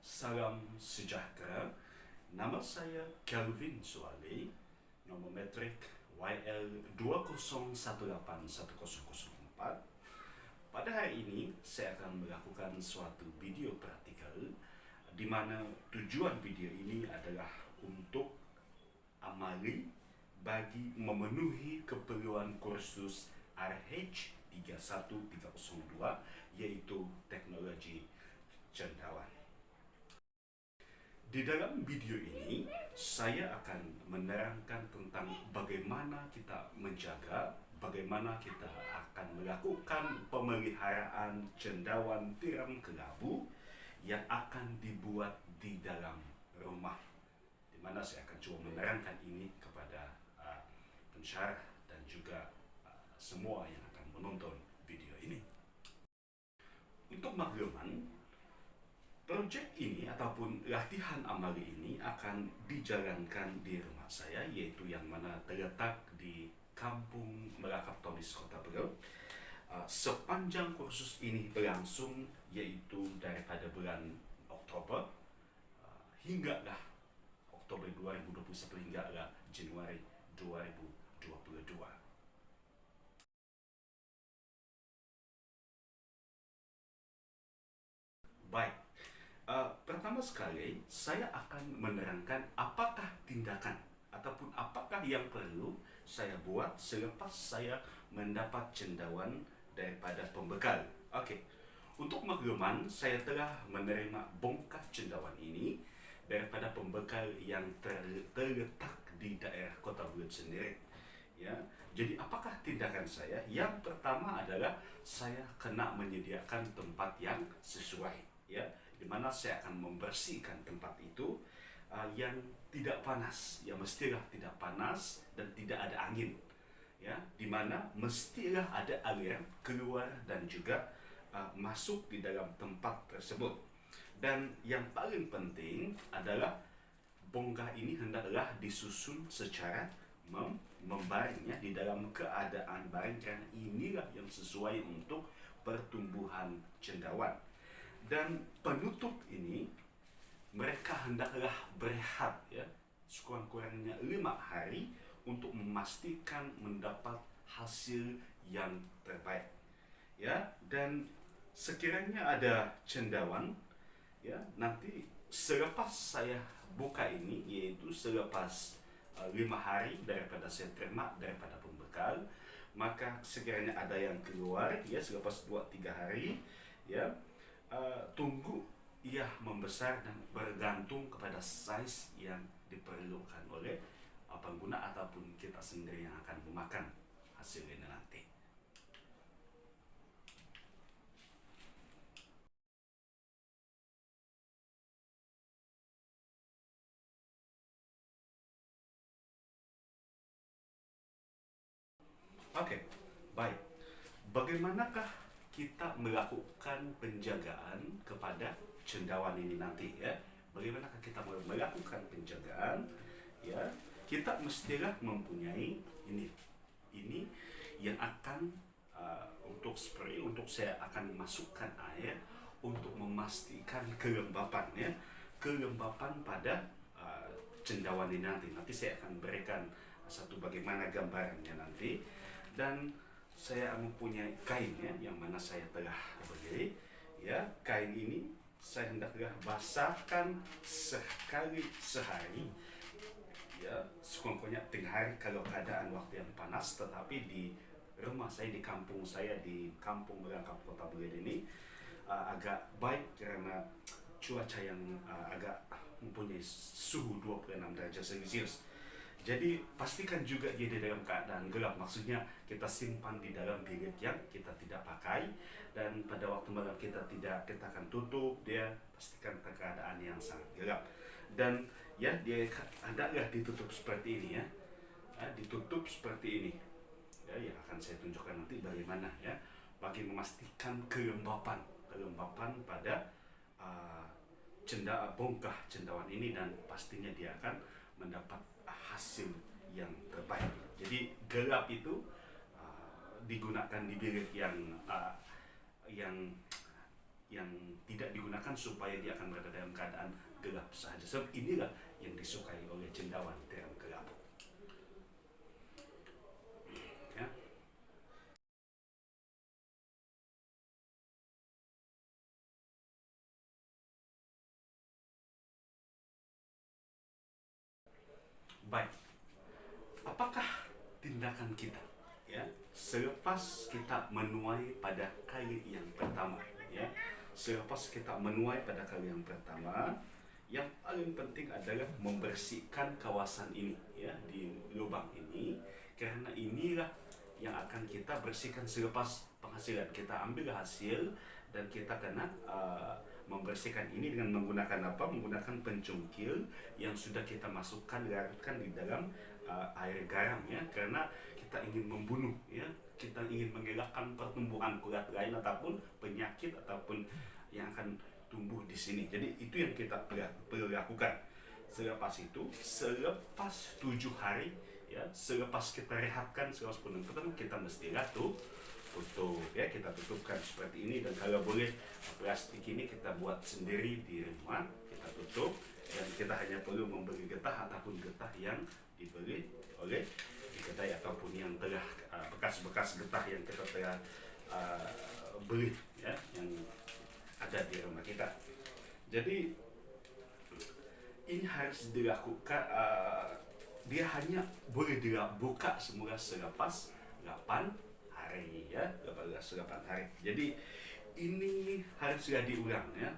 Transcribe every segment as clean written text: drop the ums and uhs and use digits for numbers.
Salam sejahtera. Nama saya Kelvin Suali, nomor metrik YL2018104. Pada hari ini saya akan melakukan suatu video praktikal di mana tujuan video ini adalah untuk amali bagi memenuhi keperluan kursus RH31302, yaitu teknologi cendawan. Di dalam video ini, saya akan menerangkan tentang bagaimana kita menjaga, bagaimana kita akan melakukan pemeliharaan cendawan tiram kelabu yang akan dibuat di dalam rumah. Di mana saya akan coba menerangkan ini kepada pensyarah dan juga semua yang akan menonton video ini. Untuk makluman, proyek ini ataupun latihan amali ini akan dijalankan di rumah saya, yaitu yang mana terletak di Kampung Merakaptonis, Kota Berau. Sepanjang kursus ini berlangsung, yaitu daripada bulan Oktober hinggalah Oktober 2021 hinggalah Januari 2022. Baik, pertama sekali saya akan menerangkan apakah tindakan ataupun apakah yang perlu saya buat selepas saya mendapat cendawan daripada pembekal. Okey, untuk makluman, saya telah menerima bongkah cendawan ini daripada pembekal yang terletak di daerah Kota Berau sendiri. Ya, jadi apakah tindakan saya? Yang pertama adalah saya kena menyediakan tempat yang sesuai, ya, di mana saya akan membersihkan tempat itu yang tidak panas, ya, mestilah tidak panas dan tidak ada angin, ya, di mana mestilah ada aliran keluar dan juga masuk di dalam tempat tersebut. Dan yang paling penting adalah bongkah ini hendaklah disusun secara membaringnya di dalam keadaan baring, karena inilah yang sesuai untuk pertumbuhan cendawan. Dan penutup ini mereka hendaklah berehat, ya, sekurang-kurangnya 5 hari untuk memastikan mendapat hasil yang terbaik, ya. Dan sekiranya ada cendawan, ya, nanti selepas saya buka ini, yaitu selepas 5 hari daripada saya terima daripada pembekal, maka sekiranya ada yang keluar, ya, selepas 2-3 hari, ya, tunggu ia membesar dan bergantung kepada size yang diperlukan oleh pengguna ataupun kita sendiri yang akan memakan hasil ini nanti. Oke, baik. Bagaimanakah kita melakukan penjagaan kepada cendawan ini nanti, ya? Bagaimana kita melakukan penjagaan, ya? Kita mestilah mempunyai ini yang akan untuk spray, untuk saya akan masukkan air untuk memastikan kelembapan, ya, kelembapan pada cendawan ini nanti. Nanti saya akan berikan satu bagaimana gambarannya nanti. Dan saya mempunyai kain, ya, yang mana saya telah beli, ya. Kain ini saya hendaklah basahkan sekali sehari, ya, sekurang-kurangnya 3 hari kalau keadaan waktu yang panas. Tetapi di rumah saya, di kampung saya, di Kampung Merangkap, Kota Berau ini agak baik karena cuaca yang agak mempunyai suhu 26 derajat Celcius. Jadi pastikan juga dia di dalam keadaan gelap, maksudnya kita simpan di dalam bilik yang kita tidak pakai, dan pada waktu malam kita akan tutup dia, pastikan keadaan yang sangat gelap. Dan ya, dia hendaklah ditutup seperti ini, ya, ditutup seperti ini, ya, yang akan saya tunjukkan nanti bagaimana, ya, bagi memastikan kelembapan pada bongkah cendawan ini, dan pastinya dia akan mendapat hasil yang terbaik. Jadi gelap itu digunakan di bilik yang yang tidak digunakan supaya dia akan berada dalam keadaan gelap saja. Sebab inilah yang disukai oleh cendawan tiram gelap. Ya. Baik, apakah tindakan kita ya selepas kita menuai pada kali yang pertama ya, selepas kita menuai pada kali yang pertama, yang paling penting adalah membersihkan kawasan ini ya, di lubang ini, karena inilah yang akan kita bersihkan selepas penghasilan. Kita ambil hasil dan kita kena membersihkan ini dengan menggunakan apa? Menggunakan pencungkil yang sudah kita masukkan, larutkan di dalam air garam ya, karena kita ingin membunuh ya, kita ingin mengelakkan pertumbuhan kulat lain ataupun penyakit ataupun yang akan tumbuh di sini. Jadi itu yang kita perlu lakukan. Selepas itu, selepas 7 hari ya, selepas kita rehatkan, selepas penuh pertama kita mesti tutup ya, kita tutupkan seperti ini, dan kalau boleh plastik ini kita buat sendiri di rumah, kita tutup, dan kita hanya perlu membeli getah ataupun getah yang dibeli oleh di kedai ataupun yang telah bekas-bekas getah yang kita telah beli ya, yang ada di rumah kita. Jadi ini harus dilakukan, dia hanya boleh dibuka semula selepas 8 hari ya, 8 hari. Jadi ini haruslah diulang ya,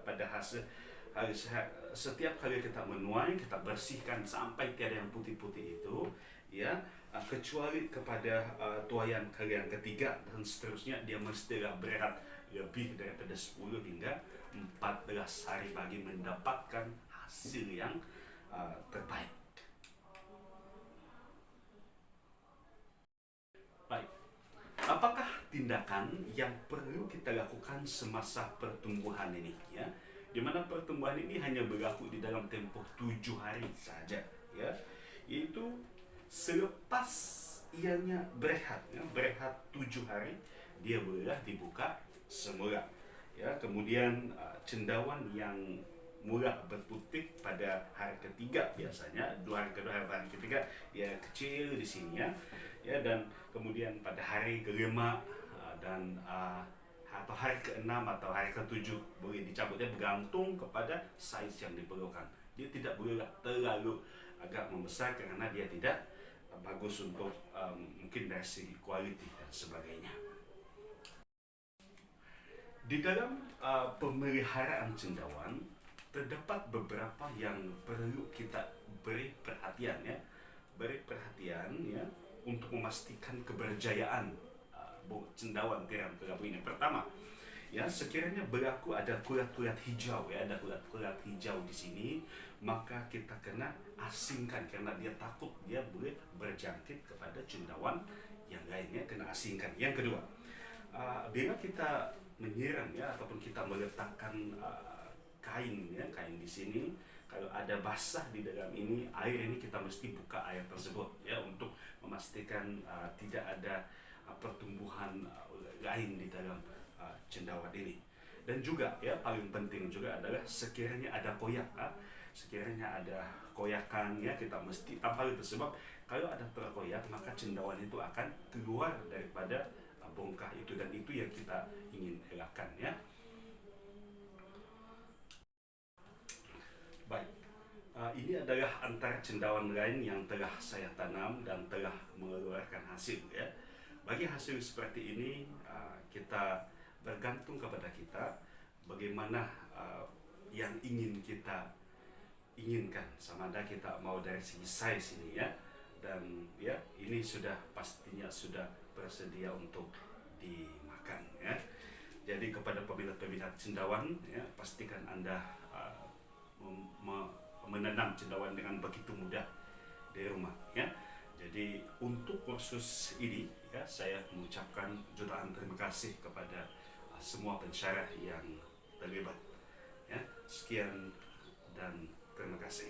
pada hasil harus setiap kali kita menuai kita bersihkan sampai tiada yang putih-putih itu ya, kecuali kepada tuaian kali yang ketiga dan seterusnya, dia mestilah berat lebih daripada 10 hingga 14 hari bagi mendapatkan hasil yang terbaik. Baik, apakah tindakan yang perlu kita lakukan semasa pertumbuhan ini ya, di mana pertumbuhan ini hanya berlaku di dalam tempoh 7 hari saja ya, yaitu selepas ianya berehat ya, berehat 7 hari dia bolehlah dibuka semula ya. Kemudian cendawan yang mula berputih pada hari ketiga, biasanya 2 hari kedua, hari ketiga dia kecil di sini ya, dan kemudian pada hari kelima dan atau hari ke-6 atau hari ke-7 boleh dicabutnya, bergantung kepada size yang diperlukan. Dia tidak boleh terlalu agak membesar karena dia tidak bagus untuk mungkin dari segi quality dan sebagainya. Di dalam pemeliharaan cendawan terdapat beberapa yang perlu kita beri perhatian ya, untuk memastikan keberjayaan cendawan tiram kelabu ini. Pertama ya, sekiranya berlaku ada kulat-kulat hijau ya, ada kulat-kulat hijau di sini, maka kita kena asingkan karena dia takut dia boleh berjangkit kepada cendawan yang lainnya, kena asingkan. Yang kedua, bila kita menyiram ya, ataupun kita meletakkan kain di sini, kalau ada basah di dalam ini, air ini kita mesti buka air tersebut ya, untuk memastikan tidak ada pertumbuhan lain di dalam cendawan ini. Dan juga ya, paling penting juga adalah sekiranya ada koyak, sekiranya ada koyakan ya, kita mesti tampal itu, sebab kalau ada terkoyak maka cendawan itu akan keluar daripada bongkah itu, dan itu yang kita ingin elakkan ya. Baik, ini adalah antara cendawan lain yang telah saya tanam dan telah mengeluarkan hasil ya. Bagi hasil seperti ini kita bergantung kepada kita, bagaimana yang ingin kita inginkan, sama ada kita mau dari segi size ini ya, dan ya ini sudah pastinya sudah bersedia untuk dimakan ya. Jadi kepada peminat-peminat cendawan ya, pastikan Anda menanam cendawan dengan begitu mudah di rumah ya. Jadi untuk kursus ini ya, saya mengucapkan jutaan terima kasih kepada semua pensyarah yang terlibat ya. Sekian dan terima kasih.